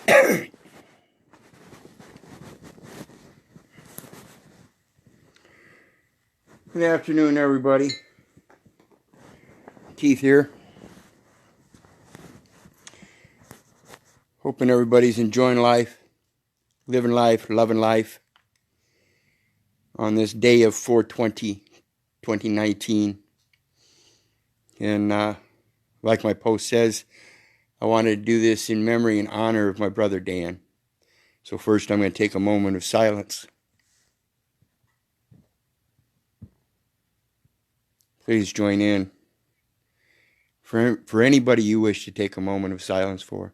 Good afternoon, everybody. Keith here. Hoping everybody's enjoying life, living life, loving life on this day of 4/20/2019. And like my post says, I wanted to do this in memory and honor of my brother Dan. So first I'm going to take a moment of silence. Please join in. For anybody you wish to take a moment of silence for.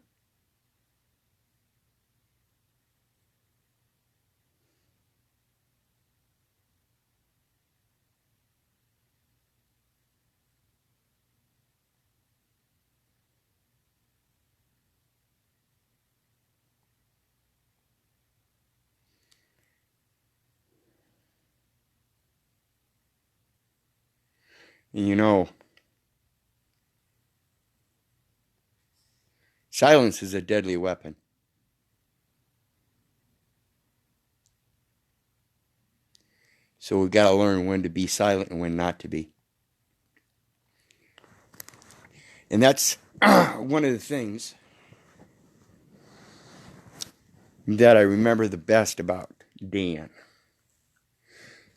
And you know, silence is a deadly weapon. So we've got to learn when to be silent and when not to be. And that's one of the things that I remember the best about Dan.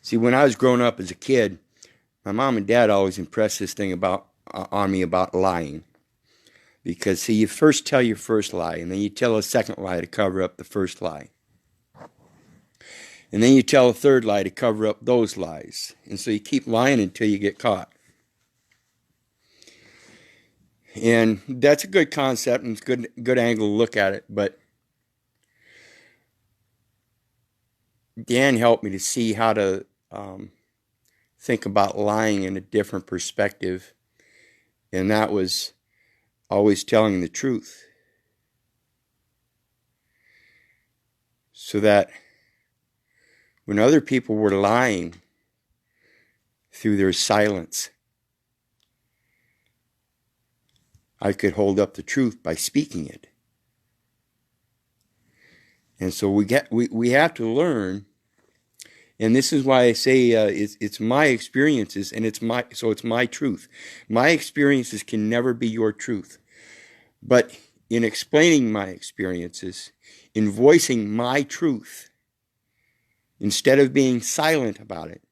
See, when I was growing up as a kid, my mom and dad always impressed this thing on me about lying. Because, see, you first tell your first lie, and then you tell a second lie to cover up the first lie. And then you tell a third lie to cover up those lies. And so you keep lying until you get caught. And that's a good concept, and it's a good angle to look at it. But Dan helped me to see how to think about lying in a different perspective. And that was always telling the truth. So that when other people were lying through their silence, I could hold up the truth by speaking it. And so we have to learn, and this is why I say it's my experiences, and it's my truth. My experiences can never be your truth. But in explaining my experiences, in voicing my truth, instead of being silent about it,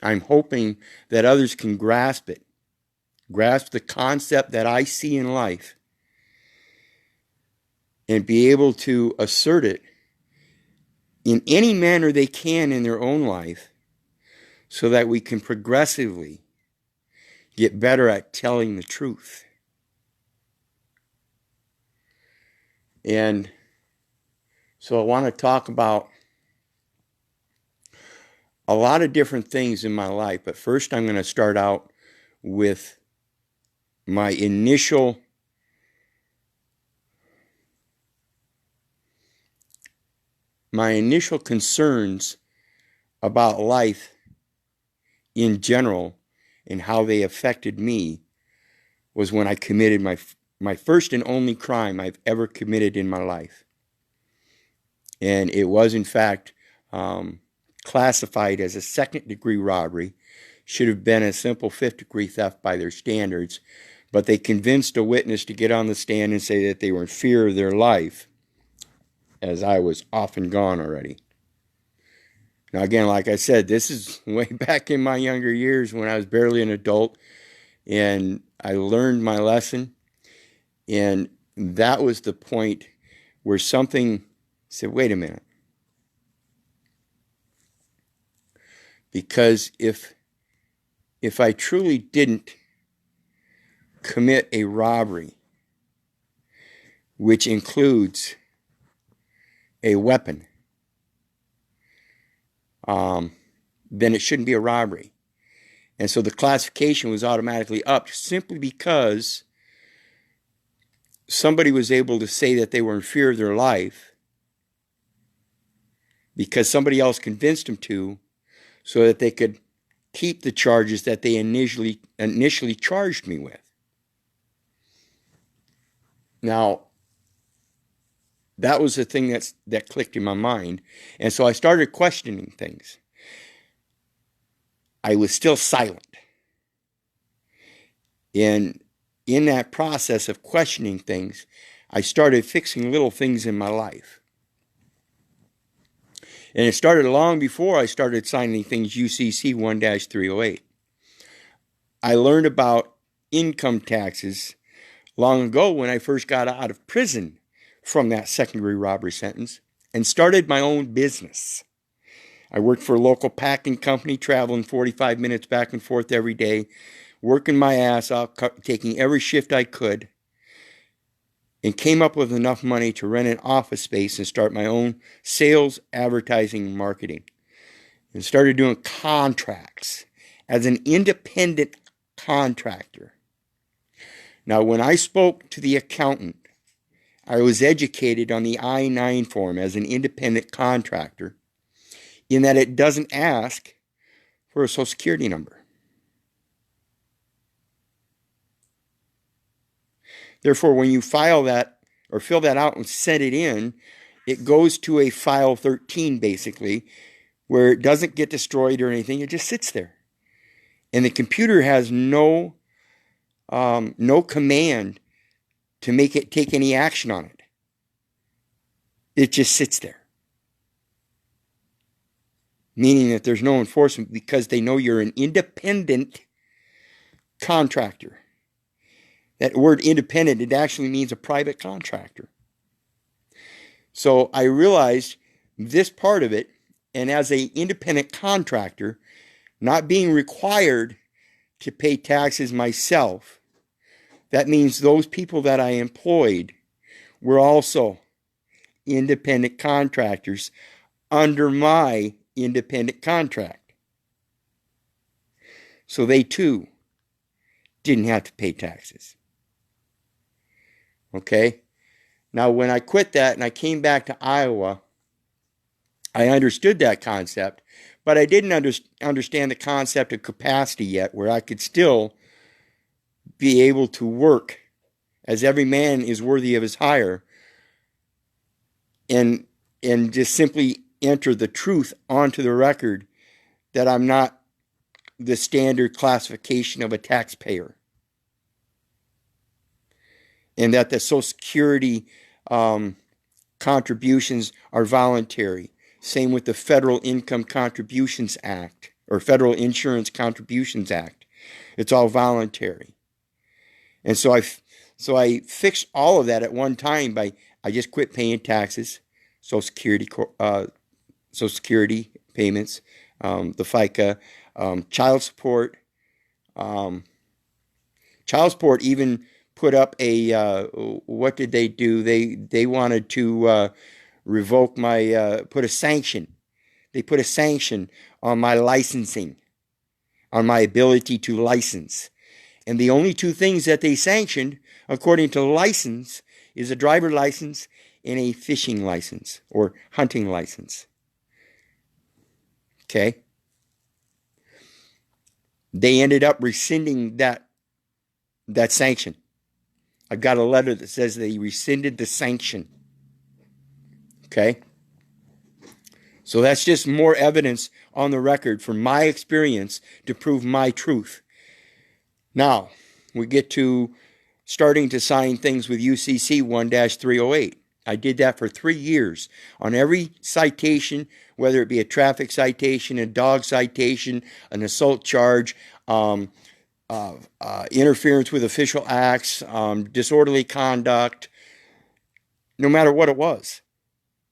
I'm hoping that others can grasp it, grasp the concept that I see in life, and be able to assert it in any manner they can in their own life, so that we can progressively get better at telling the truth. And so I want to talk about a lot of different things in my life, but first I'm going to start out with my initial concerns about life in general and how they affected me was when I committed my first and only crime I've ever committed in my life. And it was, in fact, classified as a second-degree robbery. Should have been a simple fifth-degree theft by their standards, but they convinced a witness to get on the stand and say that they were in fear of their life, as I was off and gone already. Now, again, like I said, this is way back in my younger years when I was barely an adult, and I learned my lesson, and that was the point where something said, wait a minute. Because if I truly didn't commit a robbery, which includes a weapon, then it shouldn't be a robbery. And so the classification was automatically upped simply because somebody was able to say that they were in fear of their life because somebody else convinced them to, so that they could keep the charges that they initially charged me with. Now, that was the thing that clicked in my mind. And so I started questioning things. I was still silent. And in that process of questioning things, I started fixing little things in my life. And it started long before I started signing things UCC 1-308. I learned about income taxes long ago when I first got out of prison from that second-degree robbery sentence and started my own business. I worked for a local packing company, traveling 45 minutes back and forth every day, working my ass off, taking every shift I could, and came up with enough money to rent an office space and start my own sales, advertising, and marketing. And started doing contracts as an independent contractor. Now, when I spoke to the accountant, I was educated on the I-9 form as an independent contractor in that it doesn't ask for a Social Security number. Therefore, when you file that or fill that out and send it in, it goes to a file 13 basically, where it doesn't get destroyed or anything. It just sits there. And the computer has no command to make it take any action on it. It just sits there. Meaning that there's no enforcement because they know you're an independent contractor. That word independent, it actually means a private contractor. So I realized this part of it, and as an independent contractor, not being required to pay taxes myself, that means those people that I employed were also independent contractors under my independent contract. So they too didn't have to pay taxes. Okay? Now, when I quit that and I came back to Iowa, I understood that concept, but I didn't understand the concept of capacity yet, where I could still be able to work as every man is worthy of his hire and just simply enter the truth onto the record that I'm not the standard classification of a taxpayer. And that the Social Security contributions are voluntary. Same with the Federal Income Contributions Act or Federal Insurance Contributions Act. It's all voluntary. And so I fixed all of that at one time by I just quit paying taxes, Social Security payments, the FICA, child support. Child support even put up a, what did they do? They wanted to revoke put a sanction. They put a sanction on my licensing, on my ability to license. And the only two things that they sanctioned, according to the license, is a driver license and a fishing license or hunting license. Okay? They ended up rescinding that sanction. I've got a letter that says they rescinded the sanction. Okay? So that's just more evidence on the record from my experience to prove my truth. Now, we get to starting to sign things with UCC 1-308. I did that for 3 years. On every citation, whether it be a traffic citation, a dog citation, an assault charge, interference with official acts, disorderly conduct, no matter what it was.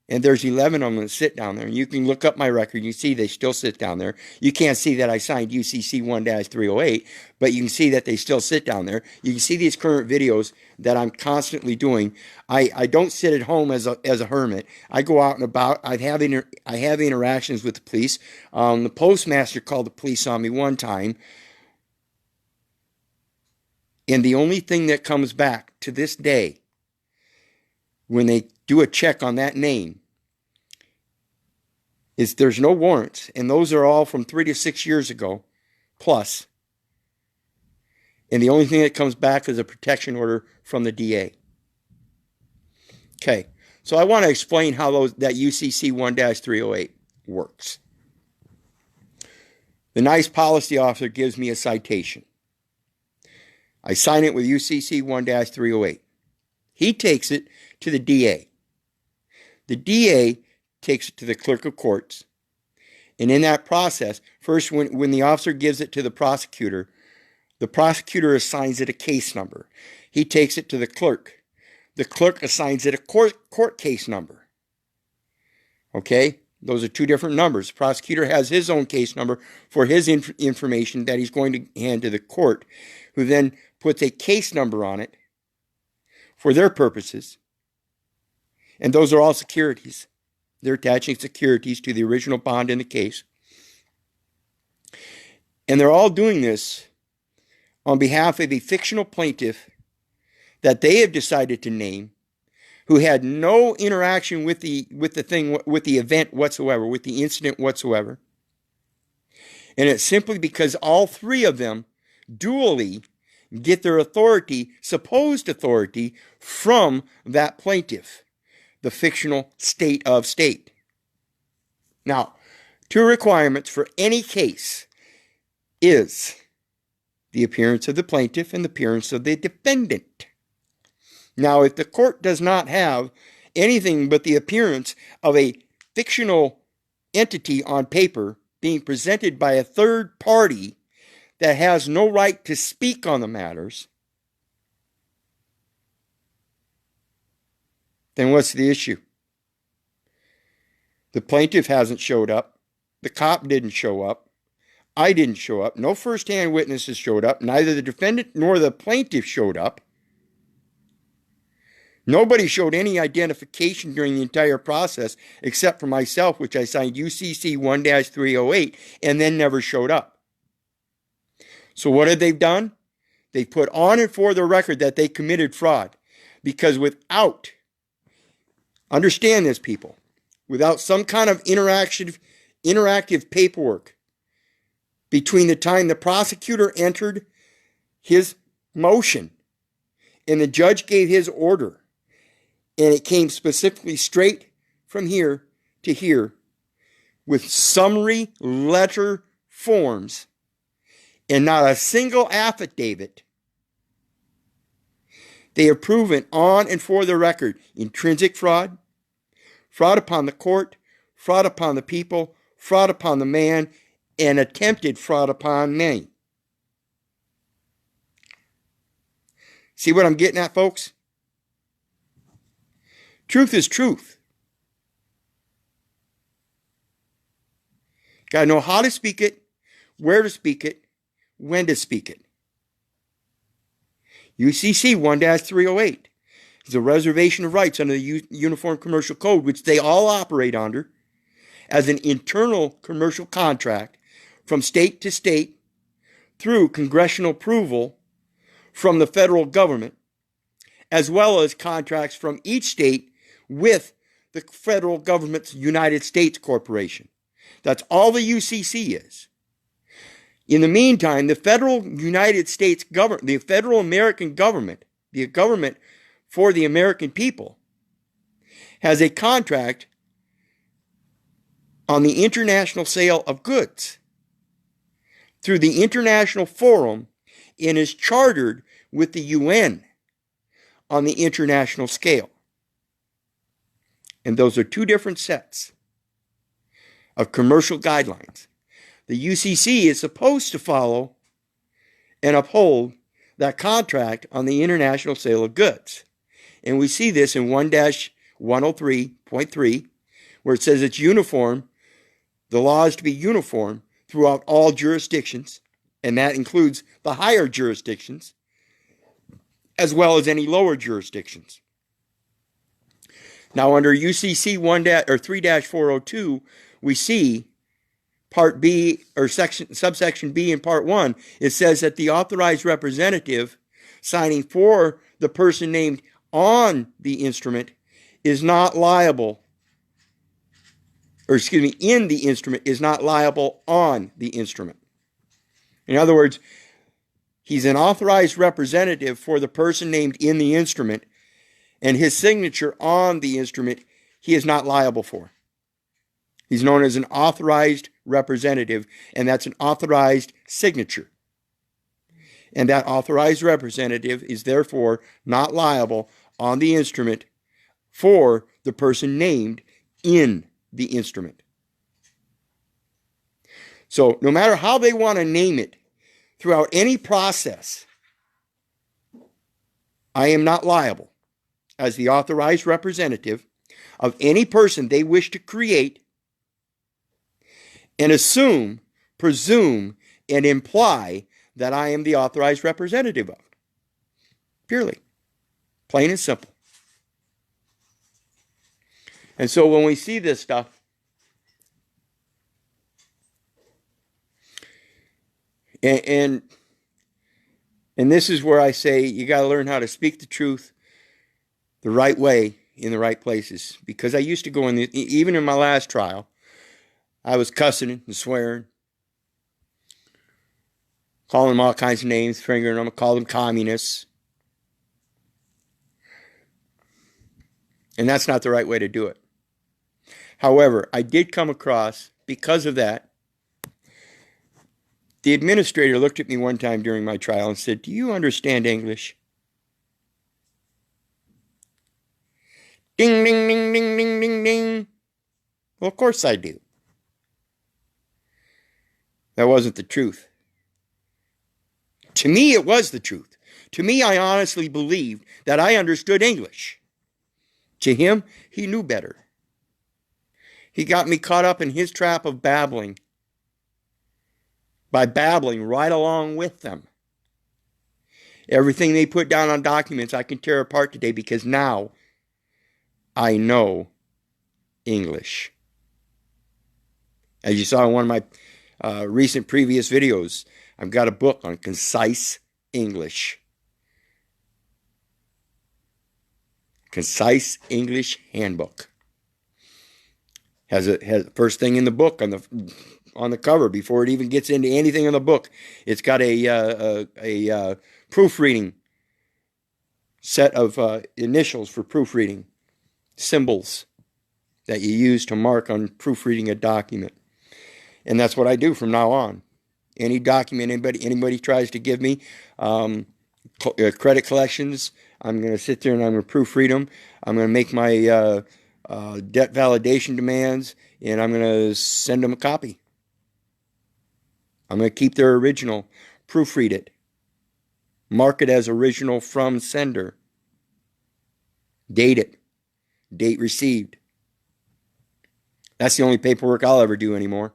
And there's 11 of them that sit down there. You can look up my record. You see they still sit down there. You can't see that I signed UCC 1-308, but you can see that they still sit down there. You can see these current videos that I'm constantly doing. I don't sit at home as a hermit. I go out and about. I have interactions with the police. The postmaster called the police on me one time. And the only thing that comes back to this day, when they do a check on that name, is there's no warrants. And those are all from 3 to 6 years ago, plus. And the only thing that comes back is a protection order from the DA. Okay, So I want to explain how that UCC 1-308 works. The nice policy officer gives me a citation. I sign it with UCC 1-308. He takes it to the DA. The DA takes it to the clerk of courts. And in that process, first when the officer gives it to the prosecutor assigns it a case number. He takes it to the clerk. The clerk assigns it a court case number. Okay? Those are two different numbers. The prosecutor has his own case number for his information that he's going to hand to the court, who then puts a case number on it for their purposes. And those are all securities. They're attaching securities to the original bond in the case. And they're all doing this on behalf of a fictional plaintiff that they have decided to name, who had no interaction with the event whatsoever, with the incident whatsoever. And it's simply because all three of them dually get their authority, supposed authority, from that plaintiff, the fictional state of state. Now, two requirements for any case is the appearance of the plaintiff and the appearance of the defendant. Now, if the court does not have anything but the appearance of a fictional entity on paper being presented by a third party that has no right to speak on the matters, then what's the issue? The plaintiff hasn't showed up. The cop didn't show up. I didn't show up. No first-hand witnesses showed up. Neither the defendant nor the plaintiff showed up. Nobody showed any identification during the entire process except for myself, which I signed UCC 1-308 and then never showed up. So what have they done? They put on and for the record that they committed fraud, because understand this, people, without some kind of interactive paperwork between the time the prosecutor entered his motion and the judge gave his order, and it came specifically straight from here to here with summary letter forms and not a single affidavit, they have proven on and for the record intrinsic fraud, fraud upon the court, fraud upon the people, fraud upon the man, and attempted fraud upon many. See what I'm getting at, folks? Truth is truth. Got to know how to speak it, where to speak it, when to speak it. UCC 1-308 is a reservation of rights under the Uniform Commercial Code, which they all operate under as an internal commercial contract from state to state through congressional approval from the federal government, as well as contracts from each state with the federal government's United States Corporation. That's all the UCC is. In the meantime, the federal United States government, the federal American government, the government for the American people, has a contract on the international sale of goods through the International Forum and is chartered with the UN on the international scale. And those are two different sets of commercial guidelines. The UCC is supposed to follow and uphold that contract on the international sale of goods. And we see this in 1-103.3, where it says it's uniform. The law is to be uniform throughout all jurisdictions, and that includes the higher jurisdictions, as well as any lower jurisdictions. Now, under UCC 3-402, we see Part B, or subsection B in Part 1, it says that the authorized representative signing for the person named on the instrument is not liable, in the instrument is not liable on the instrument. In other words, he's an authorized representative for the person named in the instrument, and his signature on the instrument, he is not liable for. He's known as an authorized representative, and that's an authorized signature. And that authorized representative is therefore not liable on the instrument for the person named in the instrument. So no matter how they want to name it throughout any process, I am not liable as the authorized representative of any person they wish to create and assume, presume, and imply that I am the authorized representative of. Purely. Plain and simple. And so when we see this stuff, and this is where I say you got to learn how to speak the truth the right way in the right places. Because I used to go even in my last trial, I was cussing and swearing, calling them all kinds of names, fingering them, call them communists. And that's not the right way to do it. However, I did come across, because of that, the administrator looked at me one time during my trial and said, "Do you understand English?" Ding, ding, ding, ding, ding, ding, ding. Well, of course I do. That wasn't the truth. To me, it was the truth. To me, I honestly believed that I understood English. To him, he knew better. He got me caught up in his trap of babbling by babbling right along with them. Everything they put down on documents I can tear apart today because now I know English. As you saw in one of my recent previous videos, I've got a book on concise English. Concise English Handbook. Has first thing in the book on the cover before it even gets into anything in the book. It's got a proofreading set of initials for proofreading, symbols that you use to mark on proofreading a document. And that's what I do from now on. Any document anybody tries to give me, credit collections, I'm going to sit there and I'm going to proofread them. I'm going to make my debt validation demands, and I'm going to send them a copy. I'm going to keep their original, proofread it, mark it as original from sender, date it, date received. That's the only paperwork I'll ever do anymore.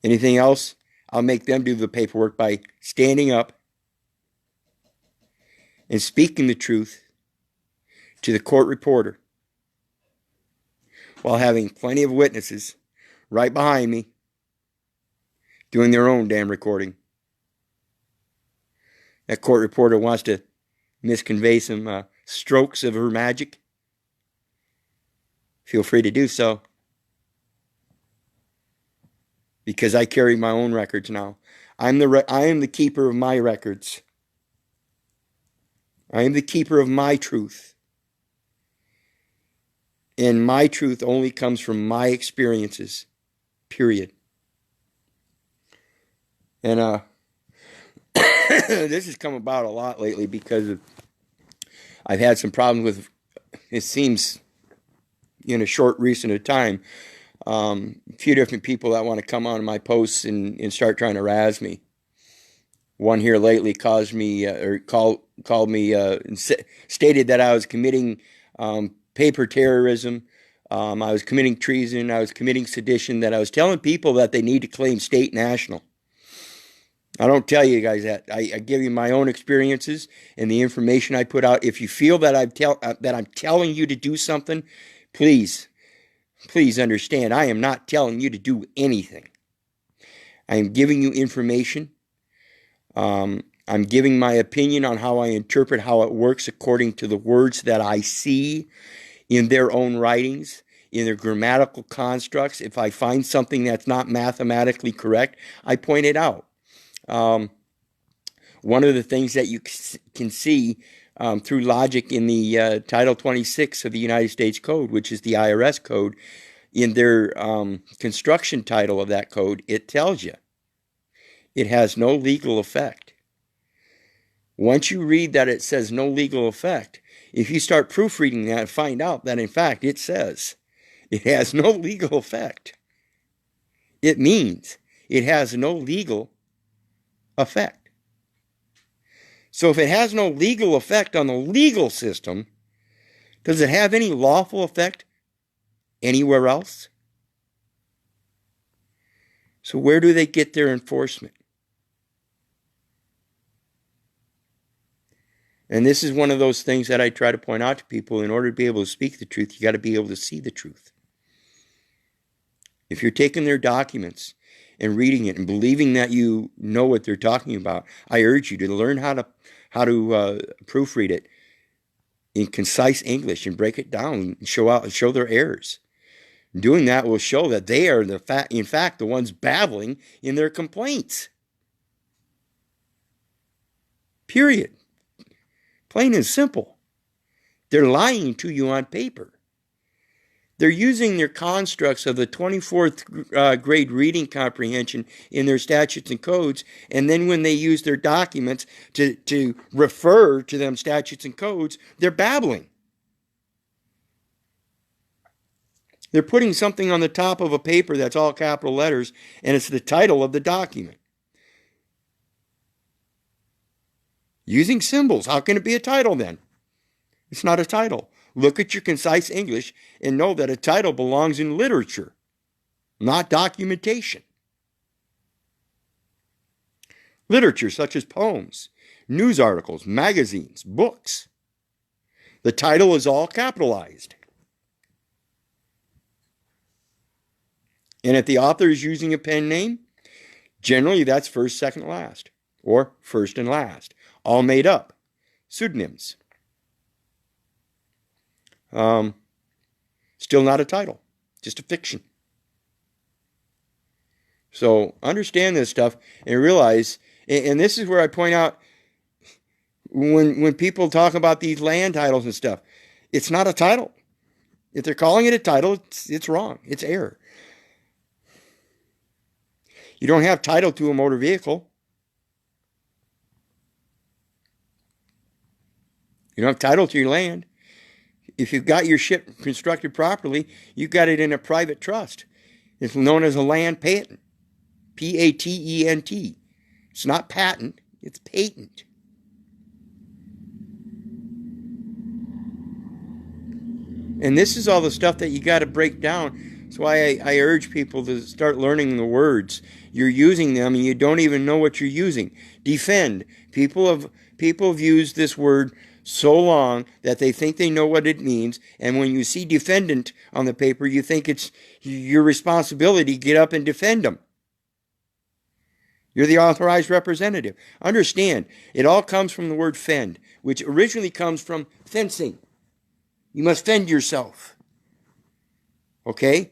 Anything else, I'll make them do the paperwork by standing up and speaking the truth to the court reporter while having plenty of witnesses right behind me doing their own damn recording. That court reporter wants to misconvey some strokes of her magic. Feel free to do so. Because I carry my own records now. I am the keeper of my records. I am the keeper of my truth. And my truth only comes from my experiences. Period. And this has come about a lot lately because I've had some problems with, it seems, in a short recent time, a few different people that want to come on my posts and start trying to razz me. One here lately called me and stated that I was committing paper terrorism. I was committing treason. I was committing sedition. That I was telling people that they need to claim state national. I don't tell you guys that. I give you my own experiences and the information I put out. If you feel that I'm telling you to do something, please understand, I am not telling you to do anything. I am giving you information. I'm giving my opinion on how I interpret how it works according to the words that I see in their own writings, in their grammatical constructs. If I find something that's not mathematically correct, I point it out. One of the things that you can see through logic in the Title 26 of the United States Code, which is the IRS code. In their construction title of that code, it tells you it has no legal effect. Once you read that it says no legal effect, if you start proofreading that and find out that in fact it says it has no legal effect, it means it has no legal effect. So if it has no legal effect on the legal system, does it have any lawful effect anywhere else? So where do they get their enforcement? And this is one of those things that I try to point out to people. In order to be able to speak the truth, you got to be able to see the truth. If you're taking their documents and reading it and believing that you know what they're talking about, I urge you to learn how to proofread it in concise English and break it down and show their errors. Doing that will show that they are in fact the ones babbling in their complaints. Period. Plain and simple. They're lying to you on paper. They're using their constructs of the 24th grade reading comprehension in their statutes and codes, and then when they use their documents to refer to them statutes and codes, they're babbling. They're putting something on the top of a paper that's all capital letters, and it's the title of the document. Using symbols. How can it be a title then? It's not a title. Look at your concise English and know that a title belongs in literature, not documentation. Literature such as poems, news articles, magazines, books. The title is all capitalized. And if the author is using a pen name, generally that's first, second, last, or first and last. All made up. Pseudonyms. Still not a title. Just a fiction. So understand this stuff and realize, and this is where I point out when people talk about these land titles and stuff, it's not a title. If they're calling it a title, it's wrong. It's error. You don't have title to a motor vehicle. You don't have title to your land. If you've got your ship constructed properly, you've got it in a private trust. It's known as a land patent. P-A-T-E-N-T. It's not patent, it's patent. And this is all the stuff that you got to break down. That's why I urge people to start learning the words. You're using them and you don't even know what you're using. Defend. People have used this word so long that they think they know what it means, and when you see defendant on the paper, you think it's your responsibility to get up and defend them. You're the authorized representative. Understand, it all comes from the word fend, which originally comes from fencing. You must fend yourself. Okay?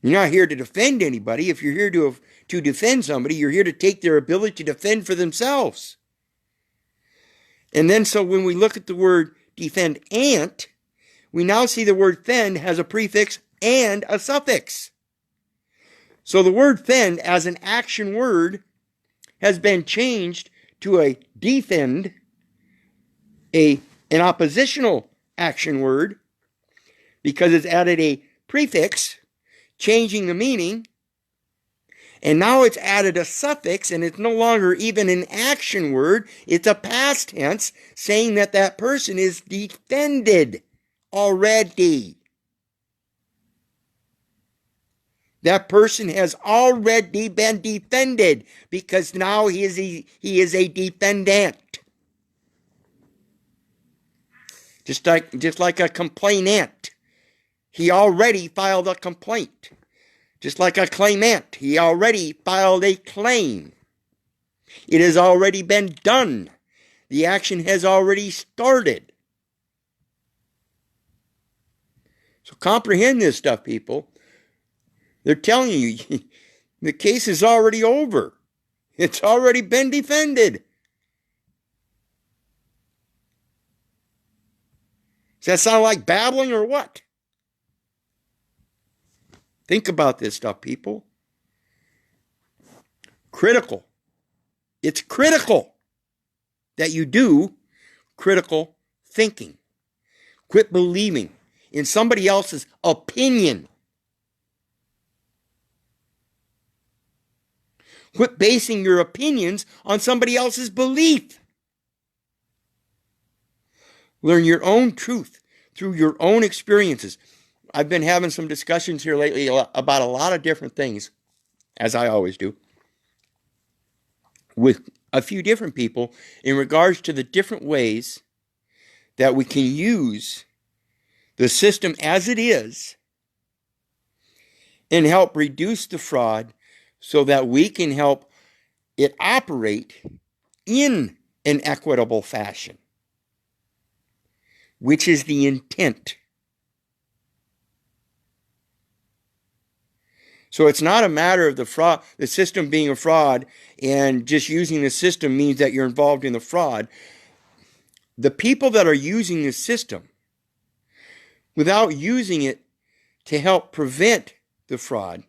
You're not here to defend anybody. If you're here to defend somebody, you're here to take their ability to defend for themselves. And then so when we look at the word defendant, we now see the word fend has a prefix and a suffix. So the word fend as an action word has been changed to a defend, an oppositional action word, because it's added a prefix, changing the meaning. And now it's added a suffix, and it's no longer even an action word. It's a past tense saying that that person is defended already. That person has already been defended because now he is a defendant. Just like a complainant. He already filed a complaint. Just like a claimant, he already filed a claim. It has already been done. The action has already started. So comprehend this stuff, people. They're telling you the case is already over. It's already been defended. Does that sound like babbling or what? Think about this stuff, people. Critical. It's critical that you do critical thinking. Quit believing in somebody else's opinion. Quit basing your opinions on somebody else's belief. Learn your own truth through your own experiences. I've been having some discussions here lately about a lot of different things, as I always do, with a few different people in regards to the different ways that we can use the system as it is and help reduce the fraud so that we can help it operate in an equitable fashion, which is the intent. So it's not a matter of the system being a fraud, and just using the system means that you're involved in the fraud. The people that are using the system without using it to help prevent the fraud,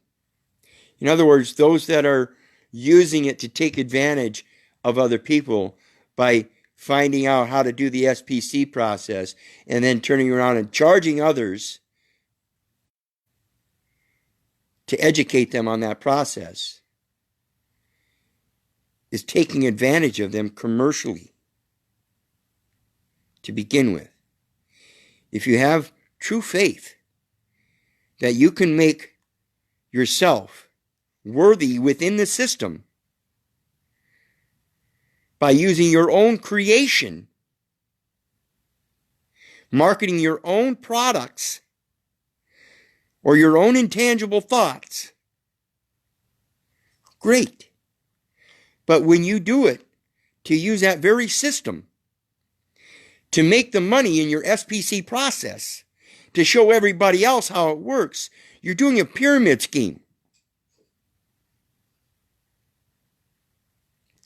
in other words, those that are using it to take advantage of other people by finding out how to do the SPC process and then turning around and charging others to educate them on that process, is taking advantage of them commercially to begin with. If you have true faith that you can make yourself worthy within the system by using your own creation, marketing your own products or your own intangible thoughts, great. But when you do it to use that very system to make the money in your SPC process, to show everybody else how it works, you're doing a pyramid scheme.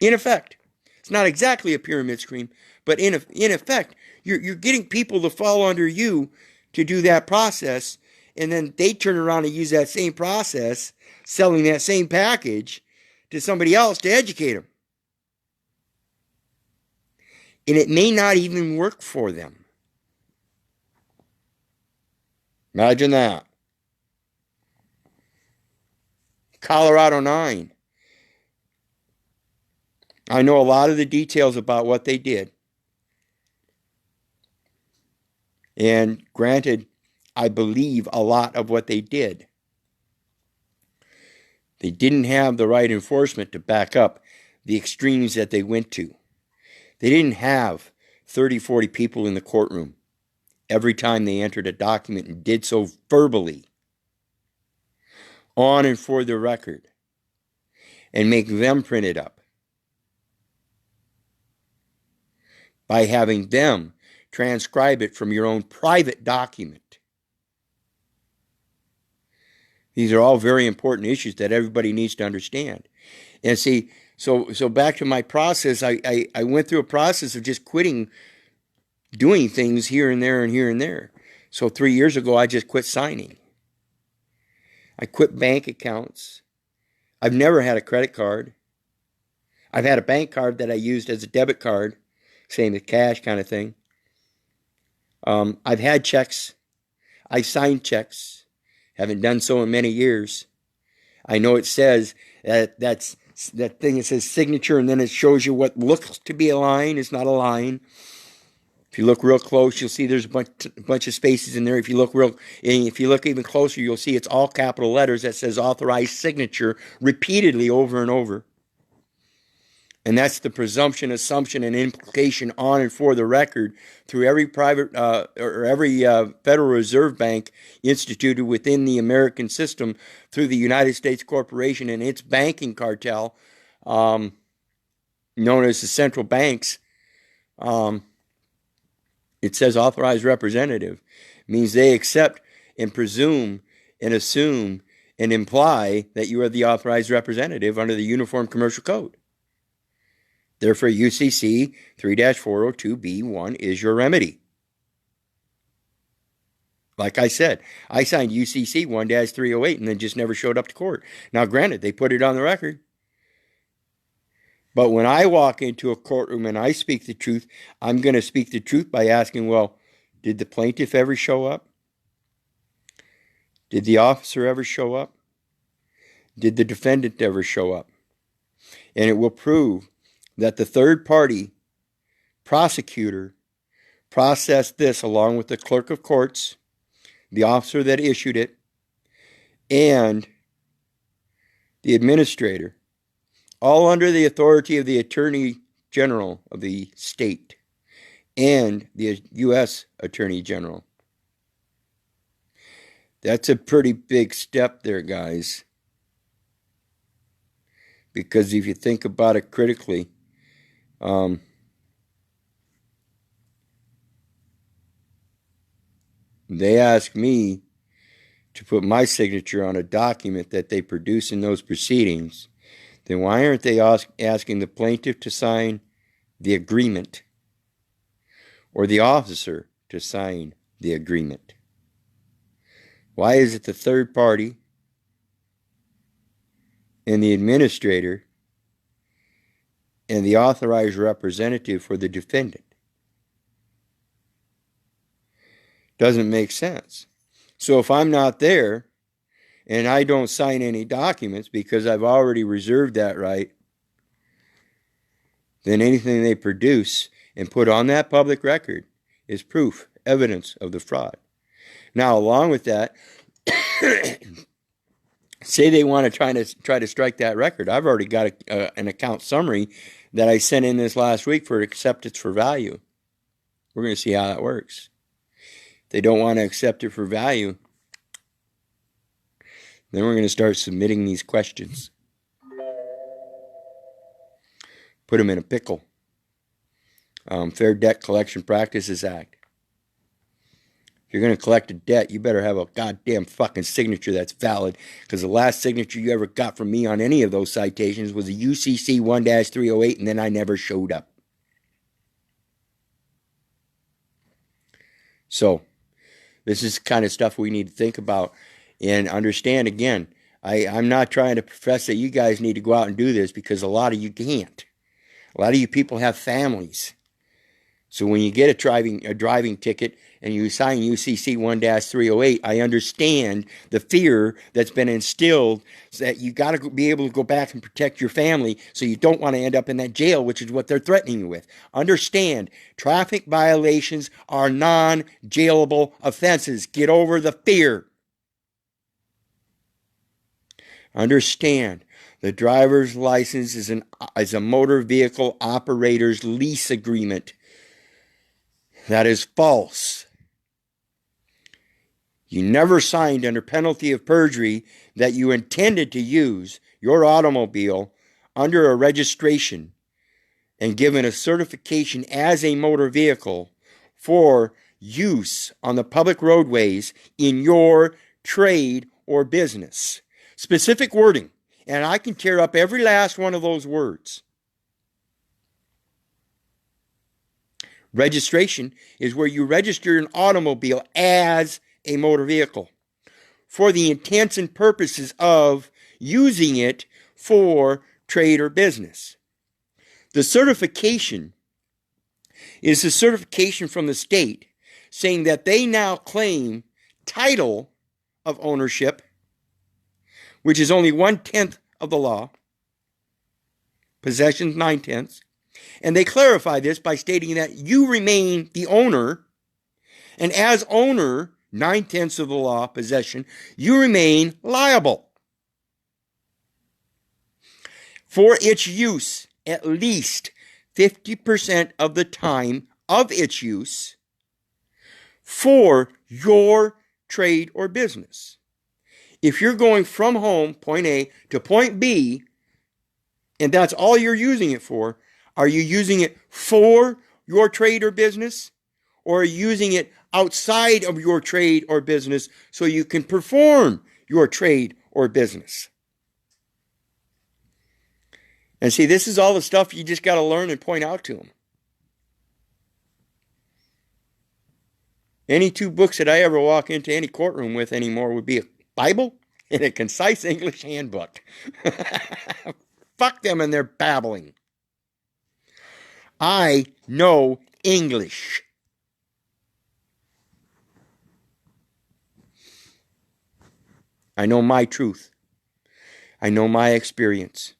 In effect, it's not exactly a pyramid scheme, but in effect, you're getting people to fall under you to do that process, and then they turn around and use that same process, selling that same package to somebody else to educate them. And it may not even work for them. Imagine that. Colorado 9. I know a lot of the details about what they did. And granted, I believe a lot of what they did. They didn't have the right enforcement to back up the extremes that they went to. They didn't have 30, 40 people in the courtroom every time they entered a document and did so verbally, on and for the record, and make them print it up by having them transcribe it from your own private document. These are all very important issues that everybody needs to understand. And see, so back to my process, I went through a process of just quitting doing things here and there and here and there. So 3 years ago, I just quit signing. I quit bank accounts. I've never had a credit card. I've had a bank card that I used as a debit card, same as cash kind of thing. I've had checks. I signed checks. Haven't done so in many years. I know it says that thing that says signature, and then it shows you what looks to be a line. It's not a line. If you look real close, you'll see there's a bunch of spaces in there. If you look even closer, you'll see it's all capital letters that says authorized signature repeatedly over and over. And that's the presumption, assumption, and implication on and for the record through every private or every Federal Reserve Bank instituted within the American system through the United States Corporation and its banking cartel, known as the central banks. It says authorized representative. It means they accept and presume and assume and imply that you are the authorized representative under the Uniform Commercial Code. Therefore, UCC 3-402B1 is your remedy. Like I said, I signed UCC 1-308 and then just never showed up to court. Now, granted, they put it on the record. But when I walk into a courtroom and I speak the truth, I'm going to speak the truth by asking, well, did the plaintiff ever show up? Did the officer ever show up? Did the defendant ever show up? And it will prove that the third party prosecutor processed this along with the clerk of courts, the officer that issued it, and the administrator, all under the authority of the Attorney General of the state and the U.S. Attorney General. That's a pretty big step there, guys. Because if you think about it critically, they asked me to put my signature on a document that they produce in those proceedings. Then why aren't they asking the plaintiff to sign the agreement or the officer to sign the agreement? Why is it the third party and the administrator and the authorized representative for the defendant? Doesn't make sense. So if I'm not there and I don't sign any documents because I've already reserved that right, then anything they produce and put on that public record is proof, evidence of the fraud. Now, along with that, say they want to try to strike that record. I've already got an account summary that I sent in this last week for acceptance for value. We're going to see how that works. If they don't want to accept it for value, then we're going to start submitting these questions. Put them in a pickle. Fair Debt Collection Practices Act. If you're going to collect a debt, you better have a goddamn fucking signature that's valid, because the last signature you ever got from me on any of those citations was a UCC 1-308, and then I never showed up. So, this is the kind of stuff we need to think about and understand. Again, I'm not trying to profess that you guys need to go out and do this, because a lot of you can't. A lot of you people have families. So when you get a driving ticket and you sign UCC 1-308, I understand the fear that's been instilled, that you got to be able to go back and protect your family, so you don't want to end up in that jail, which is what they're threatening you with. Understand, traffic violations are non-jailable offenses. Get over the fear. Understand, the driver's license is a motor vehicle operator's lease agreement. That is false. You never signed under penalty of perjury that you intended to use your automobile under a registration and given a certification as a motor vehicle for use on the public roadways in your trade or business. Specific wording, and I can tear up every last one of those words. Registration is where you register an automobile as a motor vehicle for the intents and purposes of using it for trade or business. The certification is a certification from the state saying that they now claim title of ownership, which is only 1/10 of the law. Possession 9/10. And they clarify this by stating that you remain the owner, and as owner, 9/10 of the law, possession, you remain liable for its use at least 50% of the time of its use for your trade or business. If you're going from home, point A, to point B, and that's all you're using it for, are you using it for your trade or business? Or are you using it outside of your trade or business so you can perform your trade or business? And see, this is all the stuff you just got to learn and point out to them. Any two books that I ever walk into any courtroom with anymore would be a Bible and a concise English handbook. Fuck them and their babbling. I know English. I know my truth. I know my experience.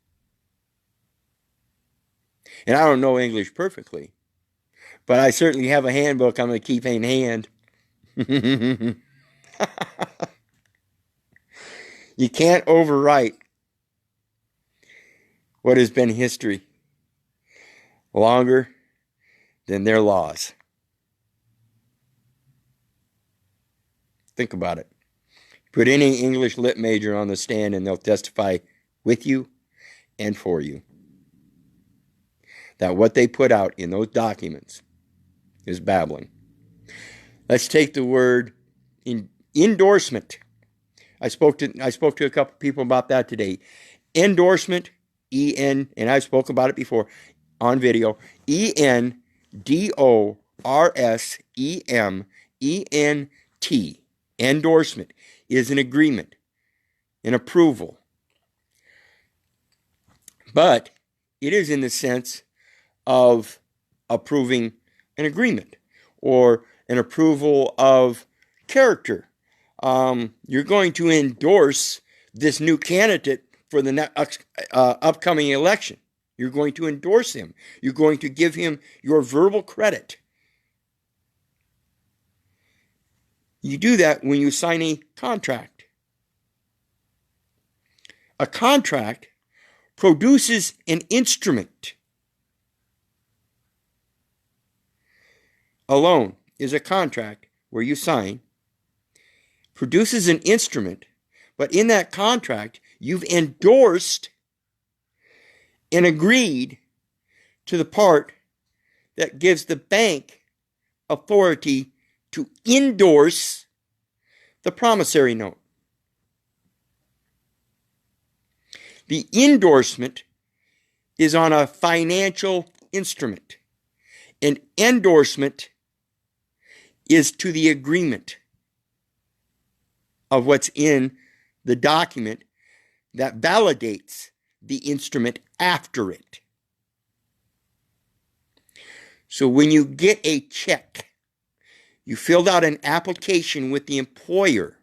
And I don't know English perfectly, but I certainly have a handbook I'm going to keep in hand. You can't overwrite what has been history longer than their laws. Think about it. Put any English lit major on the stand and they'll testify with you and for you that what they put out in those documents is babbling. Let's take the word endorsement. I spoke to a couple people about that today. Endorsement, E-N, and I spoke about it before on video. E-N-D-O-R-S-E-M-E-N-T. Endorsement is an agreement, an approval. But it is in the sense of approving an agreement or an approval of character. You're going to endorse this new candidate for the upcoming election. You're going to endorse him. You're going to give him your verbal credit. You do that when you sign a contract. A contract produces an instrument. A loan is a contract where you sign, produces an instrument, but in that contract, you've endorsed and agreed to the part that gives the bank authority to endorse the promissory note. The endorsement is on a financial instrument. An endorsement is to the agreement of what's in the document that validates the instrument after it. So when you get a check, you filled out an application with the employer.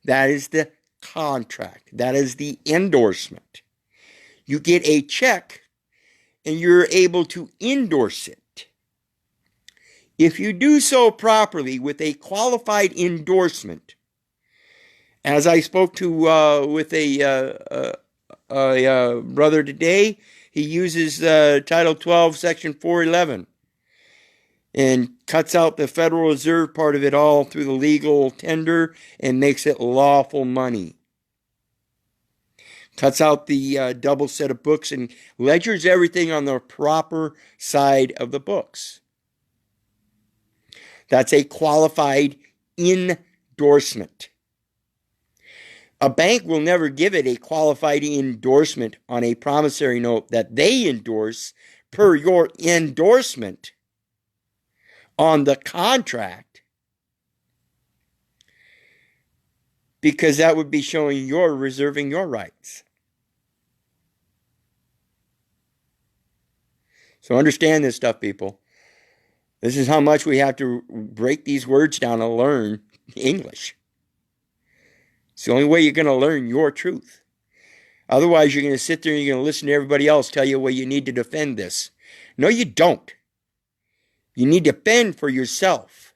That is the contract. That is the endorsement. You get a check and you're able to endorse it. If you do so properly with a qualified endorsement, as I spoke to with a brother today, he uses Title 12, Section 411, and cuts out the Federal Reserve part of it all through the legal tender and makes it lawful money. Cuts out the double set of books and ledgers everything on the proper side of the books. That's a qualified endorsement. A bank will never give it a qualified endorsement on a promissory note that they endorse per your endorsement on the contract, because that would be showing you're reserving your rights. So understand this stuff, people. This is how much we have to break these words down and learn English. It's the only way you're going to learn your truth. Otherwise, you're going to sit there and you're going to listen to everybody else tell you, well, you need to defend this. No, you don't. You need to fend for yourself.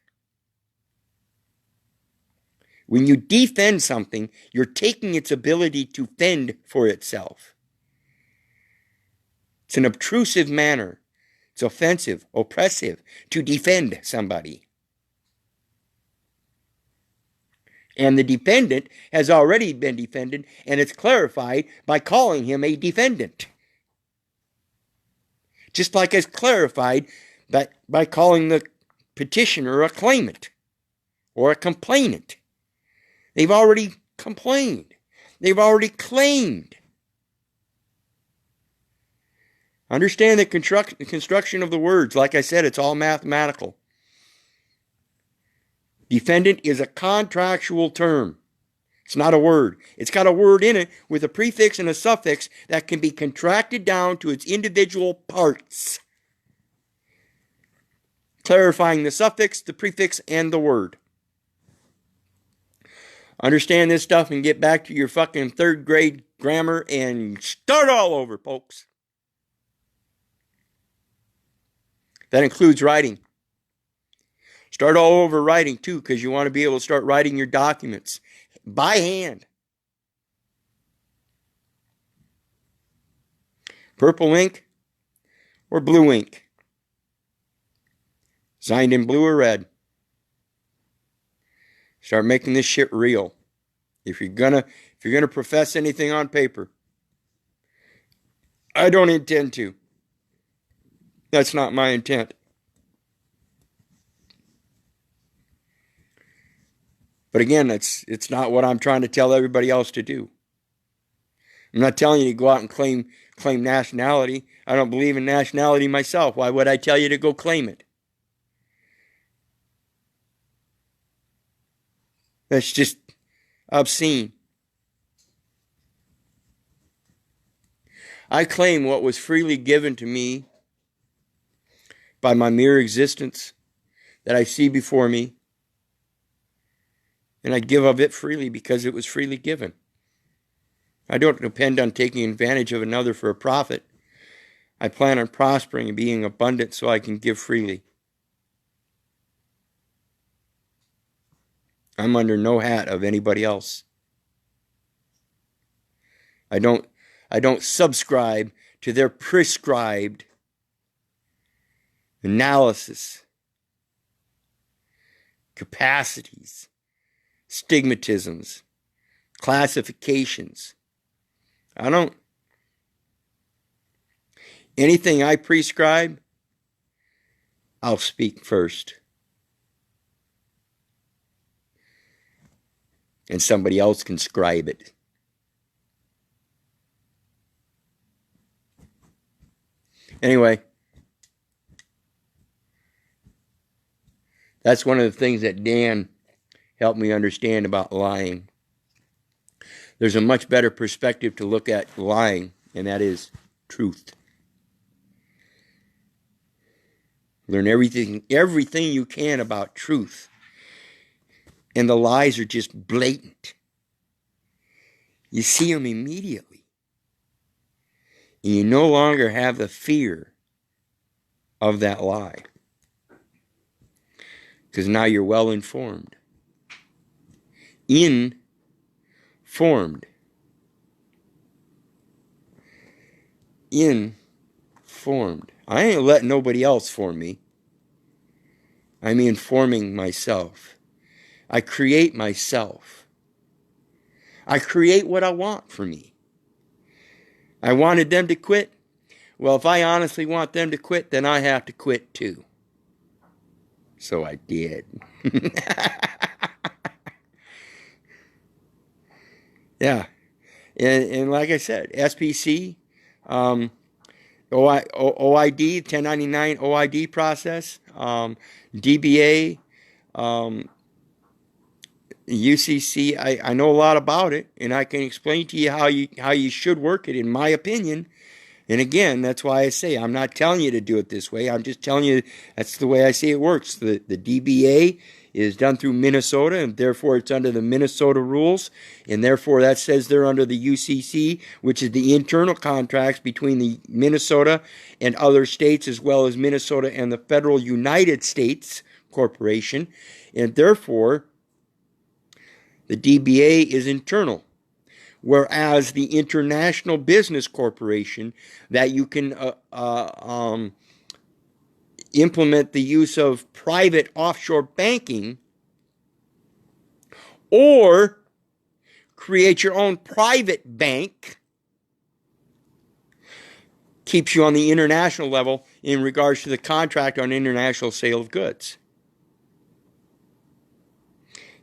When you defend something, you're taking its ability to fend for itself. It's an obtrusive manner. It's offensive, oppressive to defend somebody. And the defendant has already been defended, and it's clarified by calling him a defendant. Just like it's clarified by calling the petitioner a claimant or a complainant. They've already complained. They've already claimed. Understand the construction of the words. Like I said, it's all mathematical. Defendant is a contractual term. It's not a word. It's got a word in it with a prefix and a suffix that can be contracted down to its individual parts, clarifying the suffix, the prefix, and the word. Understand this stuff and get back to your fucking third grade grammar and start all over, folks. That includes writing. Start all over writing, too, because you want to be able to start writing your documents by hand. Purple ink or blue ink. Signed in blue or red. Start making this shit real. If you're gonna profess anything on paper. I don't intend to. That's not my intent. But again, it's not what I'm trying to tell everybody else to do. I'm not telling you to go out and claim nationality. I don't believe in nationality myself. Why would I tell you to go claim it? That's just obscene. I claim what was freely given to me by my mere existence that I see before me. And I give of it freely because it was freely given. I don't depend on taking advantage of another for a profit. I plan on prospering and being abundant so I can give freely. I'm under no hat of anybody else. I don't subscribe to their prescribed analysis, capacities, stigmatisms, classifications. I don't. Anything I prescribe, I'll speak first. And somebody else can scribe it. Anyway, that's one of the things that Dan helped me understand about lying. There's a much better perspective to look at lying, and that is truth. Learn everything you can about truth. And the lies are just blatant. You see them immediately. And you no longer have the fear of that lie. Because now you're well informed. Informed. Informed. I ain't letting nobody else form me. I'm informing myself. I create myself. I create what I want for me. I wanted them to quit. Well, if I honestly want them to quit, then I have to quit too. So I did. Yeah. And like I said, SPC, OID, 1099 OID process, DBA, UCC, I know a lot about it, and I can explain to you how you should work it, in my opinion. And again, that's why I say I'm not telling you to do it this way. I'm just telling you that's the way I see it works. The DBA is done through Minnesota, and therefore it's under the Minnesota rules, and therefore that says they're under the UCC, which is the internal contracts between the Minnesota and other states, as well as Minnesota and the federal United States Corporation, and therefore the DBA is internal, whereas the International Business Corporation, that you can implement the use of private offshore banking or create your own private bank, keeps you on the international level in regards to the contract on international sale of goods.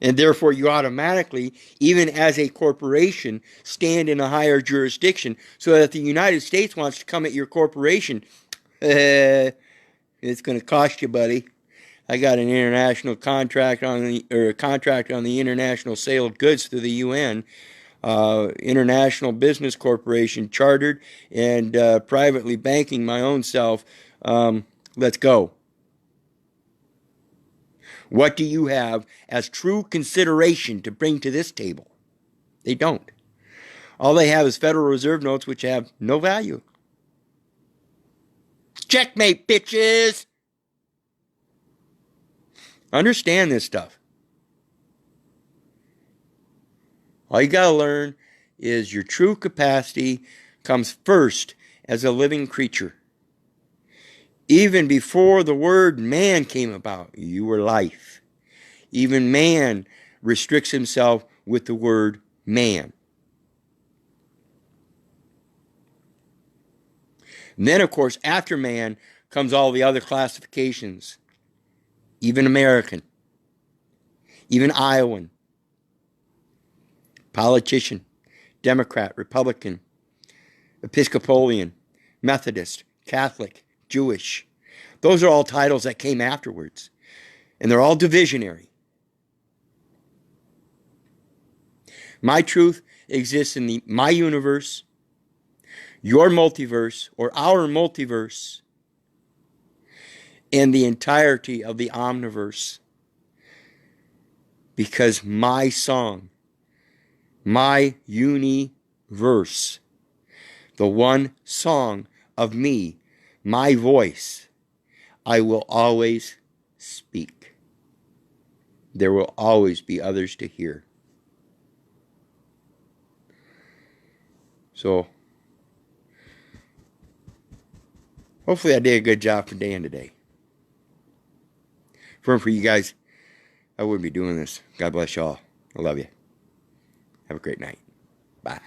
And therefore, you automatically, even as a corporation, stand in a higher jurisdiction, so that if the United States wants to come at your corporation, it's going to cost you, buddy. I got an international contract on a contract on the international sale of goods through the UN. International Business Corporation, chartered and privately banking my own self. Let's go. What do you have as true consideration to bring to this table? They don't. All they have is Federal Reserve notes, which have no value. Checkmate, bitches! Understand this stuff. All you got to learn is your true capacity comes first as a living creature. Even before the word man came about, you were life. Even man restricts himself with the word man. And then, of course, after man comes all the other classifications. Even American. Even Iowan. Politician. Democrat, Republican. Episcopalian. Methodist. Catholic. Jewish. Those are all titles that came afterwards. And they're all divisionary. My truth exists in my universe, your multiverse, or our multiverse, and the entirety of the omniverse. Because my song, my universe, the one song of me, my voice, I will always speak. There will always be others to hear. So, hopefully I did a good job for Dan today. If it weren't for you guys, I wouldn't be doing this. God bless y'all. I love you. Have a great night. Bye.